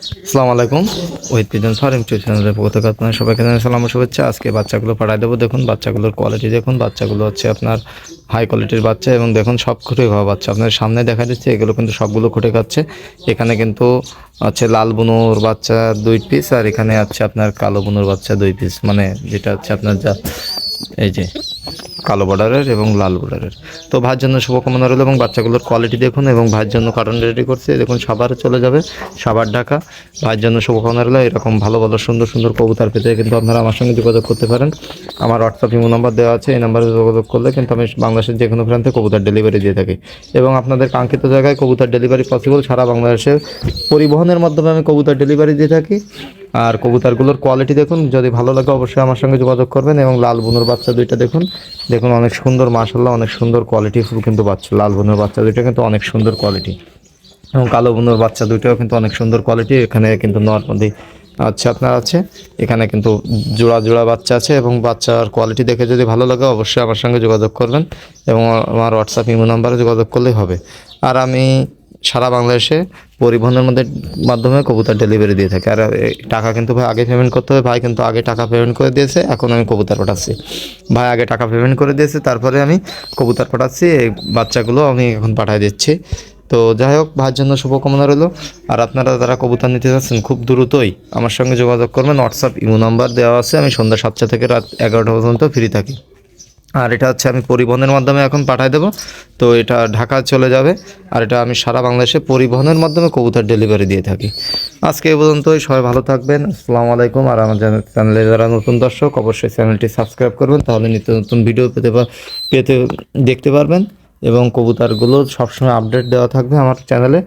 আসসালামু আলাইকুম। Ohid pigeon farm চ্যানেলের পক্ষ থেকে আপনার সবাইকে জানাই সালাম ও শুভেচ্ছা। আজকে বাচ্চাগুলো পাঠাই দেবো। দেখুন বাচ্চাগুলোর কোয়ালিটি দেখুন। বাচ্চাগুলো হচ্ছে আপনার হাই কোয়ালিটির বাচ্চা এবং দেখুন সব খুঁটে খাওয়া বাচ্চা আপনার সামনে দেখা যাচ্ছে। এগুলো কিন্তু সবগুলো খুঁটে খাচ্ছে। এখানে কিন্তু আছে লাল বুনোর বাচ্চা 2 পিস, আর এখানে আছে আপনার কালো বুনোর বাচ্চা 2 পিস, মানে যেটা হচ্ছে আপনার যা এই যে কালো বর্ডারের এবং লাল বর্ডারের। তো ভাইয়ের জন্য শুভকামনা রইল এবং বাচ্চাগুলোর কোয়ালিটি দেখুন এবং ভাইয়ের জন্য কার্টন রেডি করছে। দেখুন সাভারে চলে যাবে, সাভার ঢাকা। ভাইয়ের জন্য শুভকামনা রইল। এরকম ভালো ভালো সুন্দর সুন্দর কবুতর পেতে কিন্তু আপনারা আমার সঙ্গে যোগাযোগ করতে পারেন। আমার হোয়াটসঅ্যাপ ইমো নাম্বার দেওয়া আছে, এই নাম্বারে যোগাযোগ করলে কিন্তু আমি বাংলাদেশের যে কোনো প্রান্তে কবুতর ডেলিভারি দিয়ে থাকি এবং আপনাদের কাঙ্ক্ষিত জায়গায় কবুতর ডেলিভারি পসিবল। সারা বাংলাদেশে পরিবহনের মাধ্যমে আমি কবুতর ডেলিভারি দিয়ে থাকি। আর কবুতরগুলোর কোয়ালিটি দেখুন, যদি ভালো লাগে অবশ্যই আমার সঙ্গে যোগাযোগ করবেন। এবং লাল বুনোর বাচ্চা দুইটা দেখুন, দেখুন অনেক সুন্দর, মাশাআল্লাহ অনেক সুন্দর কোয়ালিটি ফুল কিন্তু বাচ্চা। লাল বুনোর বাচ্চা দুইটা কিন্তু অনেক সুন্দর কোয়ালিটি এবং কালো বুনোর বাচ্চা দুইটাও কিন্তু অনেক সুন্দর কোয়ালিটি। এখানে কিন্তু নর্মালি আচ্ছা আপনার আছে, এখানে কিন্তু জোড়া জোড়া বাচ্চা আছে এবং বাচ্চার কোয়ালিটি দেখে যদি ভালো লাগে অবশ্যই আমার সঙ্গে যোগাযোগ করবেন এবং আমার হোয়াটসঅ্যাপ ইমো নাম্বারে যোগাযোগ করলেই হবে। আর আমি সারা বাংলাদেশে পরিবহনের মাধ্যমে কবুতর ডেলিভারি দিয়ে থাকি। আর টাকা কিন্তু ভাই আগে পেমেন্ট করতে হবে। ভাই কিন্তু আগে টাকা পেমেন্ট করে দিয়েছে, এখন আমি কবুতর পাঠাচ্ছি। ভাই আগে টাকা পেমেন্ট করে দিয়েছে, তারপরে আমি কবুতর পাঠাচ্ছি। এই বাচ্চাগুলো আমি এখন পাঠিয়ে দিচ্ছি। তো যাই হোক, ভাইয়ের জন্য শুভকামনা রইল। আর আপনারা যারা কবুতর নিতে যাচ্ছেন খুব দ্রুতই আমার সঙ্গে যোগাযোগ করবেন। হোয়াটসঅ্যাপ ইমো নাম্বার দেওয়া আছে। আমি সন্ধ্যা 7টা থেকে রাত 11টা পর্যন্ত ফ্রি থাকি। আর এটা হচ্ছে আমি পরিবহনের মাধ্যমে এখন পাঠিয়ে দেবো। তো এটা ঢাকা চলে যাবে। আর এটা আমি সারা বাংলাদেশে পরিবহনের মাধ্যমে কবুতর ডেলিভারি দিয়ে থাকি। আজকে এই পর্যন্তই, সবাই ভালো থাকবেন। আসসালামু আলাইকুম। আর আমার চ্যানেলে যারা নতুন দর্শক অবশ্যই চ্যানেলটি সাবস্ক্রাইব করবেন, তাহলে নিত্য নতুন ভিডিও পেতে দেখতে পারবেন এবং কবুতরগুলো সবসময় আপডেট দেওয়া থাকবে আমার চ্যানেলে।